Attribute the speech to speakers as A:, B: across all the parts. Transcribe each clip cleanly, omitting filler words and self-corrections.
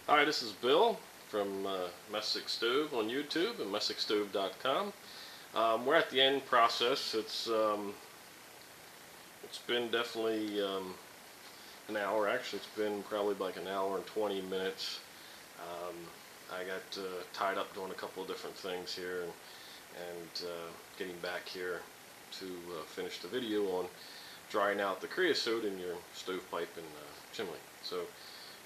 A: Hi, this is Bill from MessickStove on YouTube and MessickStove.com. We're at the end process. It's been definitely an hour. Actually, it's been probably like an hour and 20 minutes. I got tied up doing a couple of different things here and getting back here to finish the video on drying out the creosote in your stovepipe and chimney. So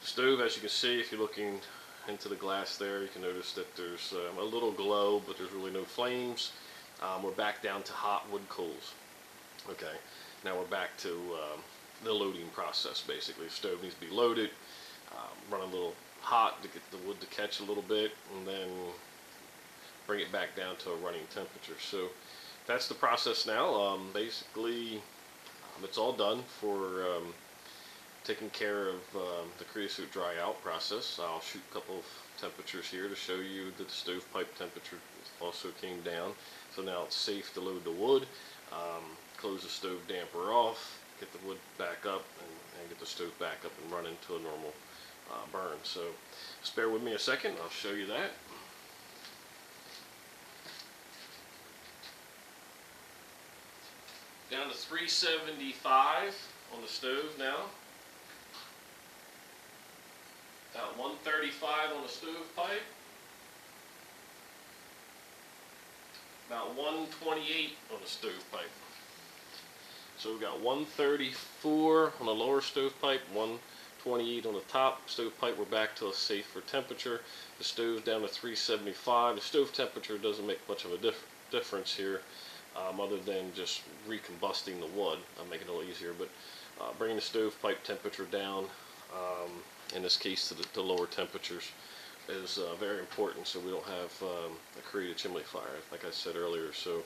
A: the stove, as you can see, if you're looking into the glass there, you can notice that there's a little glow, but there's really no flames. We're back down to hot wood coals. Okay, now we're back to the loading process. Basically, the stove needs to be loaded, run a little hot to get the wood to catch a little bit, and then bring it back down to a running temperature. So that's the process now. Basically, it's all done for taking care of the creosote dry out process. I'll shoot a couple of temperatures here to show you that the stovepipe temperature also came down. So now it's safe to load the wood, close the stove damper off, get the wood back up, and get the stove back up and running to a normal burn. So just bear with me a second, I'll show you that. Down to 375 on the stove now. About 135 on the stovepipe. About 128 on the stovepipe. So we've got 134 on the lower stovepipe, 128 on the top stovepipe. We're back to a safer temperature. The stove's down to 375. The stove temperature doesn't make much of a difference here, other than just recombusting the wood. I'll make it a little easier, but bringing the stovepipe temperature down, in this case to the lower temperatures, is very important, so we don't have create a chimney fire, like I said earlier. So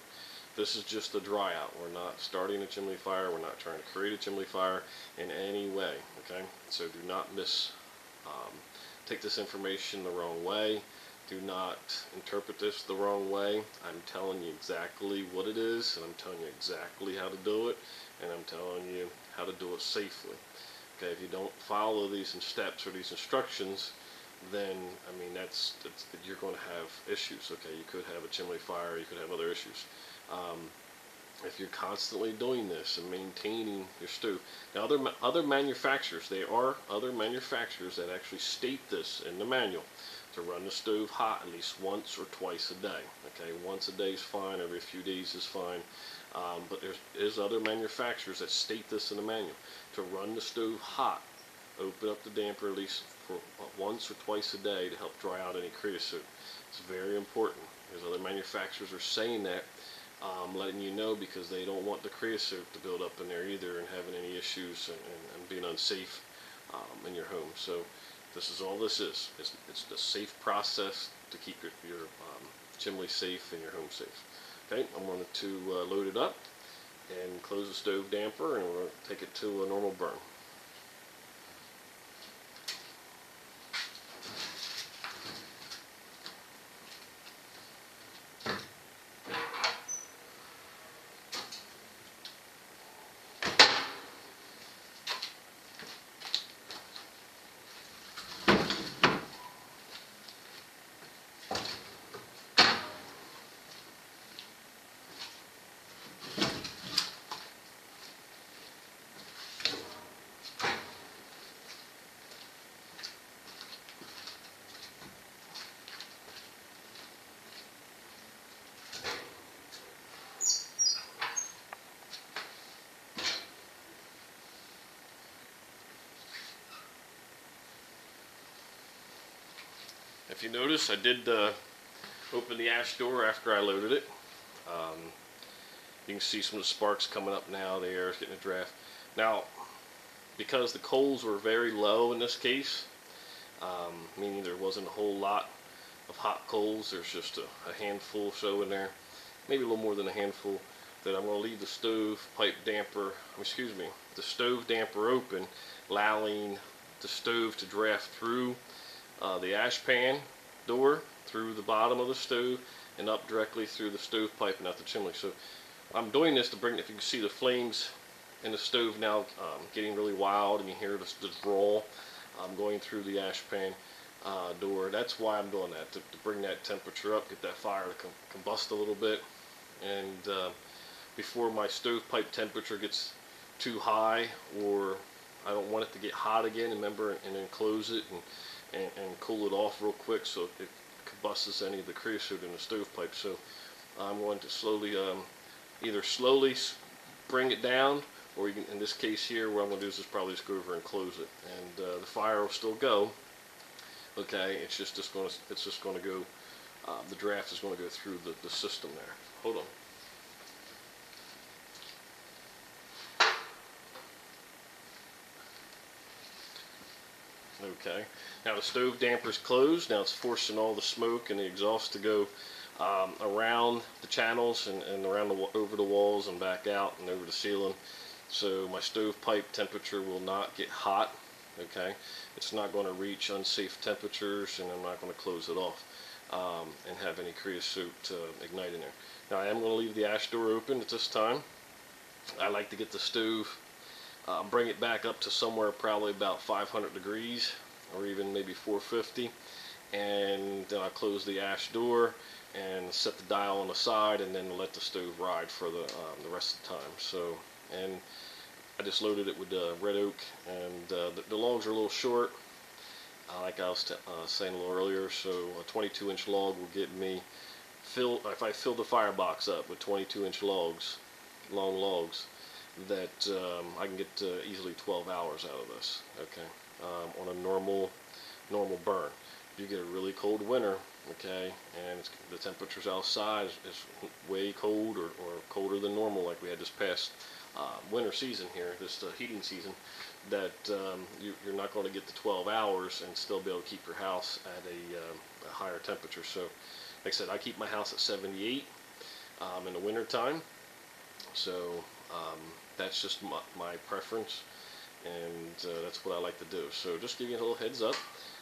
A: this is just a dry out. We're not starting a chimney fire. We're not trying to create a chimney fire in any way. Okay, so do not take this information the wrong way. Do not interpret this the wrong way. I'm telling you exactly what it is, and I'm telling you exactly how to do it, and I'm telling you how to do it safely. Okay, if you don't follow these steps or these instructions, then I mean that's you're going to have issues. Okay, you could have a chimney fire, you could have other issues. If you're constantly doing this and maintaining your stove. Now, other manufacturers, there are other manufacturers that actually state this in the manual, to run the stove hot at least once or twice a day. Okay, once a day is fine, every few days is fine. But there's other manufacturers that state this in the manual, to run the stove hot. Open up the damper at least for once or twice a day to help dry out any creosote. It's very important. There's other manufacturers are saying that, letting you know, because they don't want the creosote to build up in there either and having any issues and being unsafe in your home. So this is all this is. It's the safe process to keep your chimney safe and your home safe. Okay, I'm going to load it up and close the stove damper, and we're going to take it to a normal burn. If you notice, I did open the ash door after I loaded it. You can see some of the sparks coming up now. The air is getting a draft. Now, because the coals were very low in this case, meaning there wasn't a whole lot of hot coals, there's just a handful showing there, maybe a little more than a handful, that I'm going to leave the stove damper open, allowing the stove to draft through the ash pan door, through the bottom of the stove, and up directly through the stovepipe and out the chimney. So I'm doing this to bring, if you can see the flames in the stove now getting really wild, and you hear the drawl going through the ash pan. door. That's why I'm doing that, to bring that temperature up, get that fire to combust a little bit, and before my stovepipe temperature gets too high, or I don't want it to get hot again, remember, and then close it and cool it off real quick so it combusts any of the creosote in the stovepipe. So I'm going to slowly, either slowly bring it down, or you can, in this case here, what I'm going to do is just probably just go over and close it, and the fire will still go. Okay, it's just going to go. The draft is going to go through the system there. Hold on. Okay, now the stove damper's closed. Now it's forcing all the smoke and the exhaust to go around the channels and around over the walls and back out and over the ceiling. So my stovepipe temperature will not get hot. Okay, it's not going to reach unsafe temperatures, and I'm not going to close it off and have any creosote ignite in there. Now I am going to leave the ash door open at this time. I like to get the stove, bring it back up to somewhere probably about 500 degrees, or even maybe 450, and then I close the ash door and set the dial on the side, and then let the stove ride for the rest of the time. So, and I just loaded it with red oak, and the logs are a little short, like I was saying a little earlier. So a 22-inch log will get me if I fill the firebox up with 22-inch logs, long logs, that I can get easily 12 hours out of this. Okay, on a normal burn. If you get a really cold winter, okay, and the temperatures outside is way cold, or colder than normal, like we had this past winter season here, this heating season, that you're not going to get the 12 hours and still be able to keep your house at a higher temperature. So, like I said, I keep my house at 78 in the winter time. So that's just my preference, and that's what I like to do. So just give you a little heads up.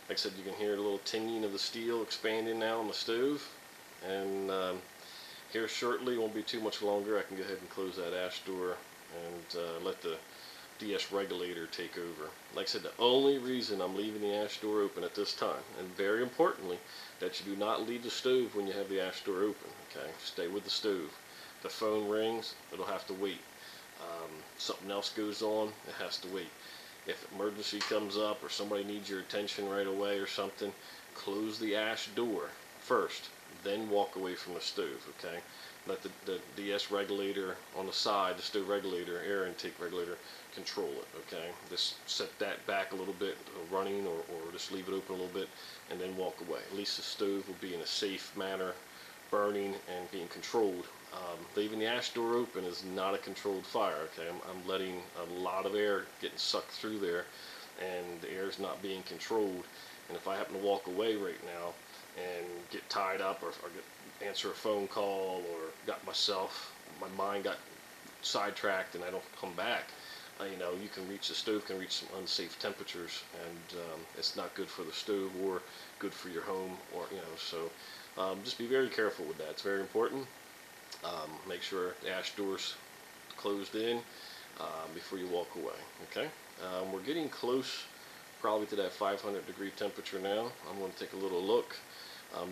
A: Like I said, you can hear the little tinging of the steel expanding now on the stove, and here shortly, won't be too much longer, I can go ahead and close that ash door and let the DS regulator take over. Like I said, the only reason I'm leaving the ash door open at this time, and very importantly, that you do not leave the stove when you have the ash door open. Okay, stay with the stove. The phone rings, it'll have to wait. Something else goes on, it has to wait. If emergency comes up or somebody needs your attention right away or something, close the ash door first, then walk away from the stove. Okay, let the DS regulator on the side, the stove regulator, air intake regulator, control it. Okay, just set that back a little bit, running, or just leave it open a little bit, and then walk away. At least the stove will be in a safe manner, burning and being controlled. Leaving the ash door open is not a controlled fire. Okay, I'm letting a lot of air getting sucked through there, and the air is not being controlled. And if I happen to walk away right now and get tied up, or answer a phone call, or got my mind got sidetracked and I don't come back, you know, the stove can reach some unsafe temperatures, and it's not good for the stove or good for your home, or, you know, so just be very careful with that. It's very important. Make sure the ash door's closed in before you walk away. Okay, we're getting close probably to that 500 degree temperature now. I'm going to take a little look.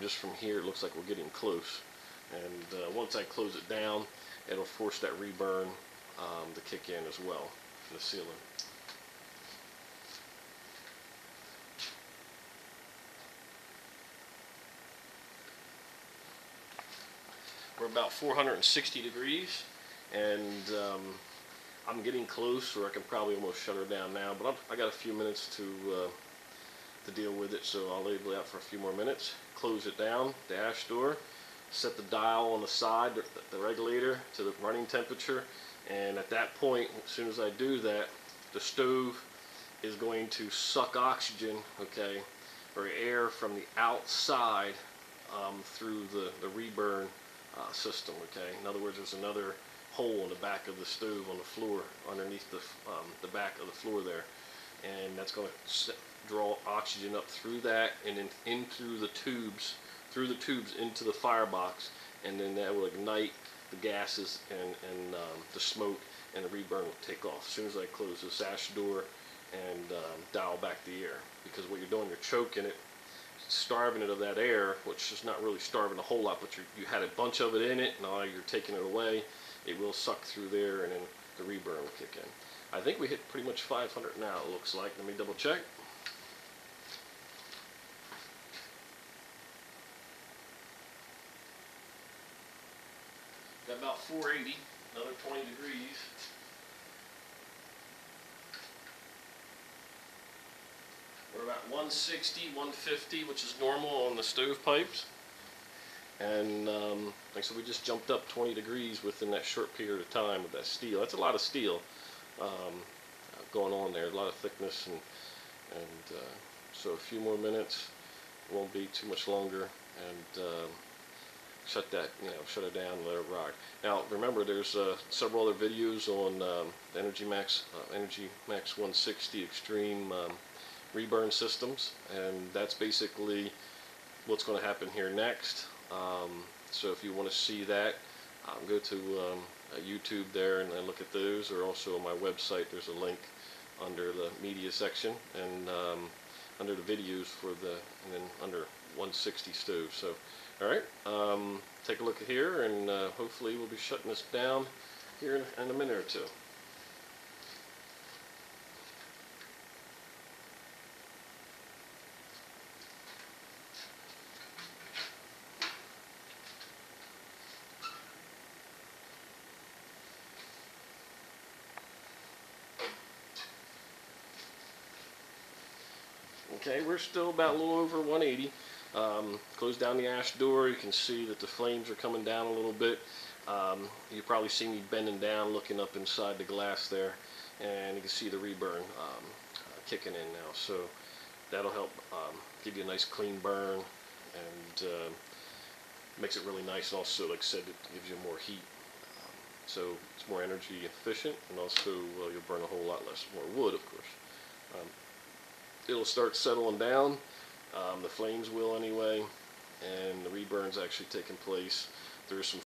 A: Just from here, it looks like we're getting close, and once I close it down, it'll force that reburn to kick in as well in the ceiling. We're about 460 degrees, and I'm getting close, or I can probably almost shut her down now, but I got a few minutes to deal with it, so I'll leave it out for a few more minutes. Close it down, the ash door, set the dial on the side, the regulator, to the running temperature, and at that point, as soon as I do that, the stove is going to suck oxygen, okay, or air from the outside through the reburn system. Okay, in other words, there's another hole in the back of the stove on the floor, underneath the back of the floor there, and that's going to draw oxygen up through that and then in through the tubes into the firebox, and then that will ignite the gases and the smoke, and the reburn will take off as soon as I close this ash door and dial back the air. Because what you're doing, you're choking it starving it of that air, which is not really starving a whole lot, but you had a bunch of it in it, now you're taking it away, it will suck through there and then the reburn will kick in. I think we hit pretty much 500 now, it looks like. Let me double check. Got about 480, another 20 degrees. We're about 160, 150, which is normal on the stovepipes. And like I said, we just jumped up 20 degrees within that short period of time with that steel. That's a lot of steel going on there, a lot of thickness, and so a few more minutes, won't be too much longer, and shut it down and let it rock. Now remember, there's several other videos on the EnergyMax 160 Extreme reburn systems, and that's basically what's going to happen here next. So if you want to see that, go to YouTube there and look at those, or also on my website there's a link under the media section, and under the videos and then under 160 stove. So alright, take a look at here, and hopefully we'll be shutting this down here in a minute or two. Okay, we're still about a little over 180. Close down the ash door. You can see that the flames are coming down a little bit. You probably see me bending down, looking up inside the glass there, and you can see the reburn kicking in now. So that'll help give you a nice clean burn, and makes it really nice. And also, like I said, it gives you more heat. So it's more energy efficient, and also you'll burn a whole lot less, more wood, of course. It'll start settling down, the flames will anyway, and the reburn's actually taking place. There's some